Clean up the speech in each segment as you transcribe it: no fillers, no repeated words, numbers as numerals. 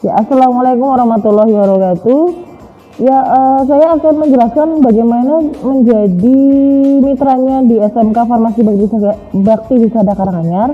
Ya, assalamualaikum warahmatullahi wabarakatuh. Ya, saya akan menjelaskan bagaimana menjadi mitranya di SMK Farmasi Bakti Wisada Karanganyar.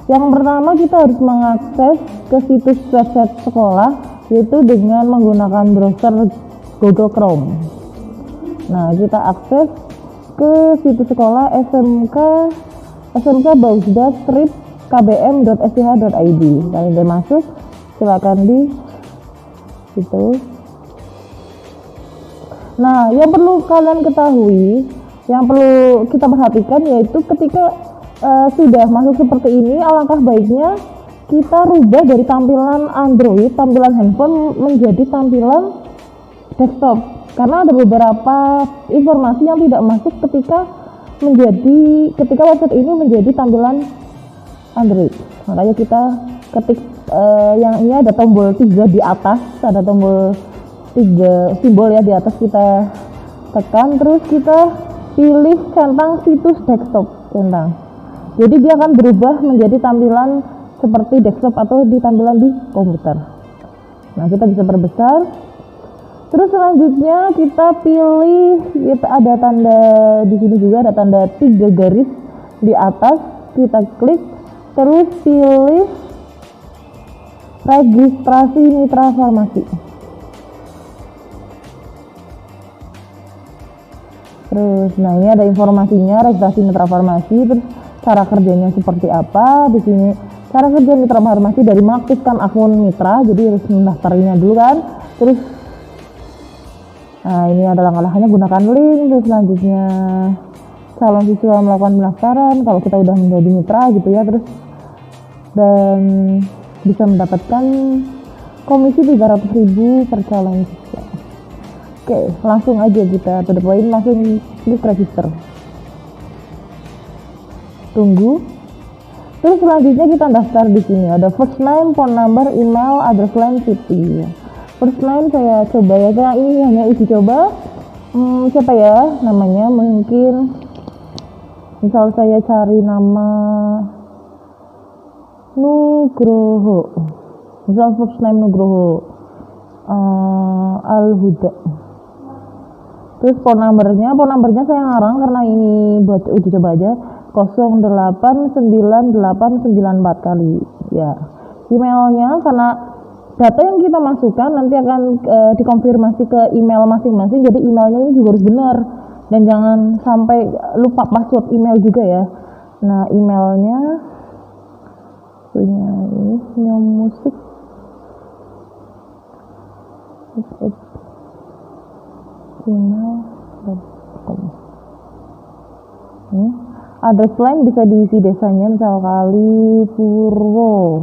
Yang pertama, kita harus mengakses ke situs website sekolah, yaitu dengan menggunakan browser Google Chrome. Nah, kita akses ke situs sekolah SMK Bausda kbm.sch.id. Kalau udah masuk, silakan di situ. Nah, yang perlu kalian ketahui, yang perlu kita perhatikan yaitu ketika sudah masuk seperti ini, alangkah baiknya kita rubah dari tampilan Android, tampilan handphone menjadi tampilan desktop, karena ada beberapa informasi yang tidak masuk ketika website ini menjadi tampilan Android. Makanya kita ketik yang ini ada tombol 3 di atas, ada tombol 3 simbol ya di atas, kita tekan, terus kita pilih centang situs desktop, centang. Jadi dia akan berubah menjadi tampilan seperti desktop atau di tampilan di komputer. Nah, kita bisa perbesar. Terus selanjutnya kita pilih, ada tanda di sini juga, ada tanda 3 garis di atas, kita klik, terus pilih registrasi mitra farmasi. Terus, nah ini ada informasinya, registrasi mitra farmasi, terus cara kerjanya seperti apa. Di sini cara kerja mitra farmasi dari mengaktifkan akun mitra, jadi harus mendaftarnya dulu kan. Terus, nah ini ada langkah-langkahnya, gunakan link. Terus selanjutnya calon siswa melakukan pendaftaran kalau kita udah menjadi mitra gitu ya, terus dan bisa mendapatkan komisi 300.000 per calon siswa. Oke, langsung aja kita to the point, langsung klik register. Tunggu. Terus selanjutnya kita daftar di sini. Ada first name, phone number, email, address line, city. First name saya coba ya, karena ini hanya uji coba. Siapa ya namanya? Mungkin misal saya cari nama Nugroho. Misal first name Nugroho. Al-Huda. Terus phone numbernya saya ngarang karena ini buat uji coba aja, 089894 kali ya. Emailnya, karena data yang kita masukkan nanti akan dikonfirmasi ke email masing-masing, jadi emailnya ini juga harus benar dan jangan sampai lupa password email juga ya. Nah, emailnya punya ini musik gmail.com. Address line bisa diisi desanya, misal Kali Purwo,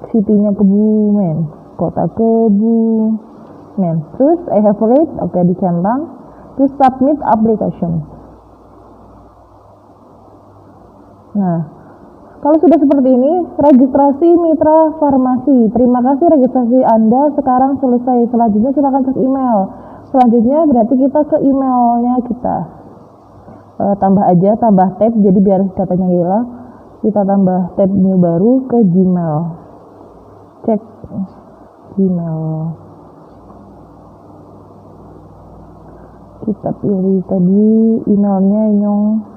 city-nya Kebumen, kota Kebumen. Terus I have read, oke, dicentang. Terus submit application. Nah, kalau sudah seperti ini, registrasi mitra farmasi. Terima kasih, registrasi Anda sekarang selesai. Selanjutnya silakan cek email. Selanjutnya berarti kita ke emailnya kita. Tambah tab, jadi biar datanya hilang. Kita tambah tab new baru ke Gmail. Cek Gmail. Kita pilih tadi emailnya nyong.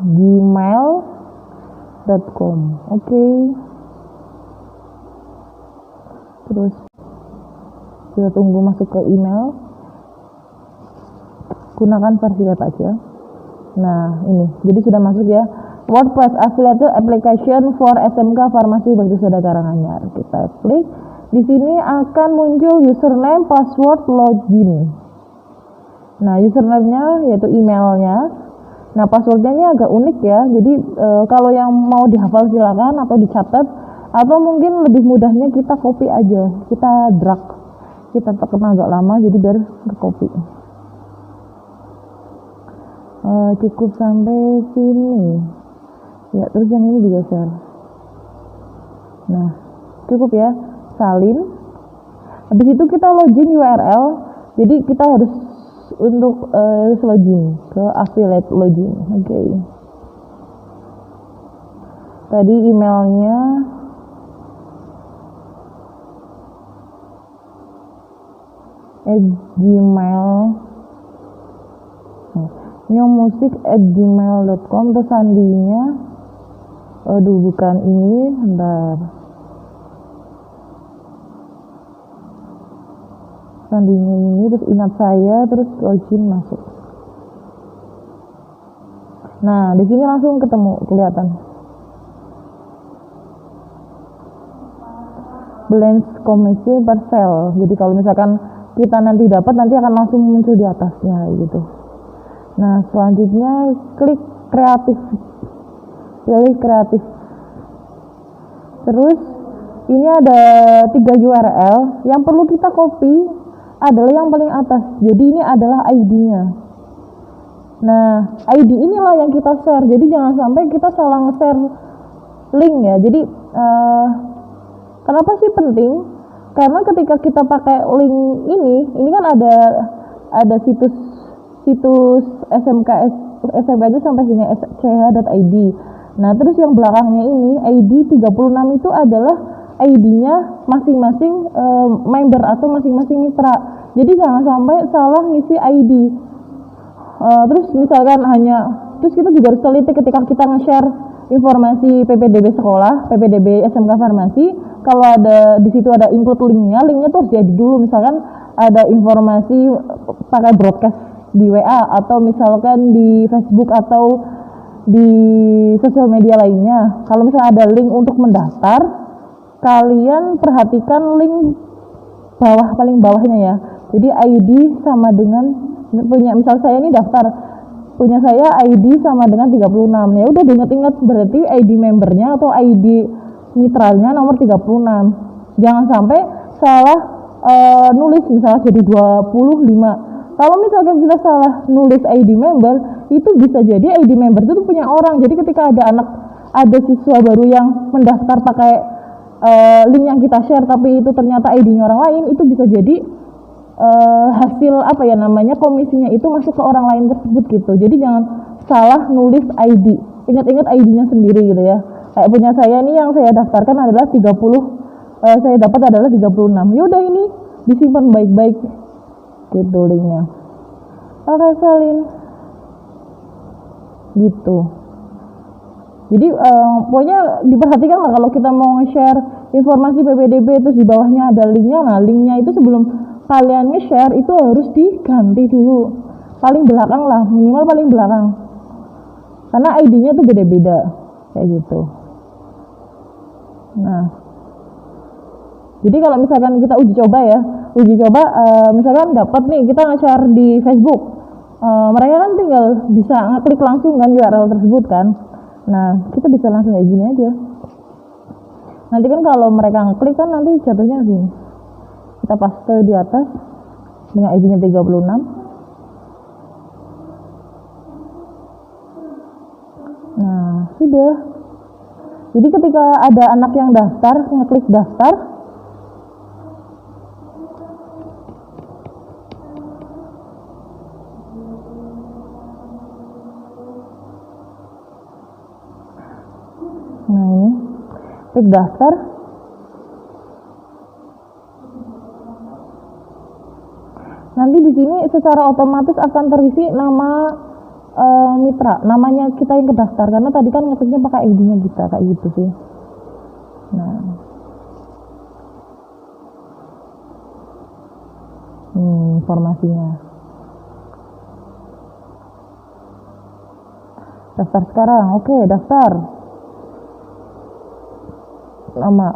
gmail.com. Oke. Terus kita tunggu masuk ke email. Gunakan versi web aja. Nah, ini. Jadi sudah masuk ya. WordPress Affiliate Application for SMK Farmasi Bakti Wisada Karanganyar. Kita klik. Di sini akan muncul username, password, login. Nah, username-nya yaitu emailnya. Nah, passwordnya ini agak unik ya. Jadi kalau yang mau dihafal silakan atau dicatat, atau mungkin lebih mudahnya kita copy aja, kita drag, kita tekan agak lama jadi biar ke copy. Cukup sampai sini ya, terus yang ini digeser. Nah, cukup ya, salin. Habis itu kita login URL. Jadi kita harus untuk login ke affiliate login. Oke. Tadi emailnya @gmail nyomusik@gmail.com, terus sandinya aduh bukan ini, bentar, sandinya ini, terus ingat saya, terus login masuk. Nah di sini langsung ketemu, kelihatan balance komisi per sel. Jadi kalau misalkan kita nanti dapat, nanti akan langsung muncul di atasnya gitu. Nah selanjutnya klik kreatif, pilih kreatif. Terus ini ada 3 URL yang perlu kita copy, adalah yang paling atas. Jadi ini adalah ID-nya. Nah ID inilah yang kita share. Jadi jangan sampai kita salah nge-share link ya. Jadi kenapa sih penting? Karena ketika kita pakai link ini kan ada situs SMK aja sampai sini sch.id. Nah terus yang belakangnya ini ID 36 itu adalah ID-nya masing-masing member atau masing-masing mitra. Jadi jangan sampai salah ngisi ID. Terus misalkan terus kita juga harus teliti ketika kita nge-share informasi PPDB sekolah, PPDB SMK Farmasi. Kalau ada di situ ada include linknya tuh harus diedit dulu. Misalkan ada informasi pakai broadcast di WA atau misalkan di Facebook atau di sosial media lainnya. Kalau misalnya ada link untuk mendaftar, kalian perhatikan link paling bawahnya ya. Jadi ID sama dengan punya, misal saya ini daftar, punya saya ID sama dengan 36. Ya udah diingat-ingat, berarti ID membernya atau ID mitranya nomor 36. Jangan sampai salah nulis, misalnya jadi 25. Kalau misalkan kita salah nulis ID member, itu bisa jadi ID member itu punya orang. Jadi ketika ada siswa baru yang mendaftar pakai link yang kita share, tapi itu ternyata ID-nya orang lain, itu bisa jadi hasil komisinya itu masuk ke orang lain tersebut gitu. Jadi jangan salah nulis ID. Ingat-ingat ID-nya sendiri gitu ya. Kayak punya saya ini yang saya daftarkan adalah 30, saya dapat adalah 36. Yaudah ini disimpan baik-baik gitu linknya. Oke, salin gitu. Jadi pokoknya diperhatikan lah kalau kita mau nge-share informasi PPDB terus di bawahnya ada linknya. Nah linknya itu sebelum kalian nge-share itu harus diganti dulu, paling belakang lah, minimal paling belakang, karena ID-nya tuh beda-beda kayak gitu. Nah jadi kalau misalkan kita uji coba misalkan dapat nih kita nge-share di Facebook, mereka kan tinggal bisa ngeklik langsung kan URL tersebut kan. Nah kita bisa langsung kayak gini aja. Nanti kan kalau mereka ngeklik kan nanti jatuhnya sini, kita paste di atas dengan ID-nya 36. Nah sudah. Jadi ketika ada anak yang daftar, ngeklik daftar, nah ini klik daftar, nanti di sini secara otomatis akan terisi nama mitra, namanya kita yang kedaftar, karena tadi kan ngekliknya pakai ID-nya kita kayak gitu sih. Nah informasinya daftar sekarang. Oke, daftar nama.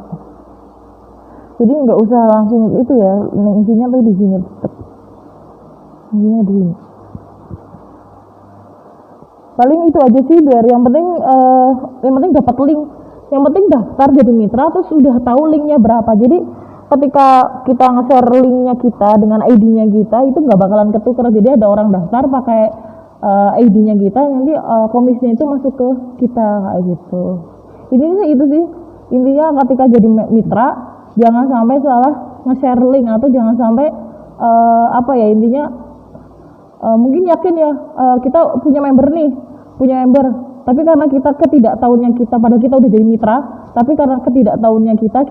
Jadi nggak usah langsung itu ya, isinya tuh di sini, isinya di sini. Paling itu aja sih, biar yang penting dapat link, yang penting daftar jadi mitra, terus udah tahu linknya berapa. Jadi ketika kita nge-share linknya kita dengan ID-nya kita, itu nggak bakalan ketukar. Jadi ada orang daftar pakai ID-nya kita, nanti komisinya itu masuk ke kita kayak gitu. Intinya itu sih, intinya ketika jadi mitra jangan sampai salah nge-share link, atau jangan sampai intinya mungkin yakin ya, kita punya member Tapi karena kita ketidaktahuannya kita, padahal kita udah jadi mitra, tapi karena ketidaktahuannya kita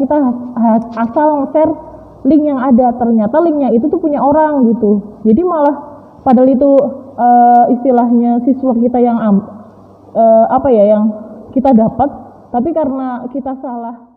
asal share link yang ada, ternyata linknya itu tuh punya orang gitu. Jadi malah padahal itu istilahnya siswa kita yang yang kita dapat, tapi karena kita salah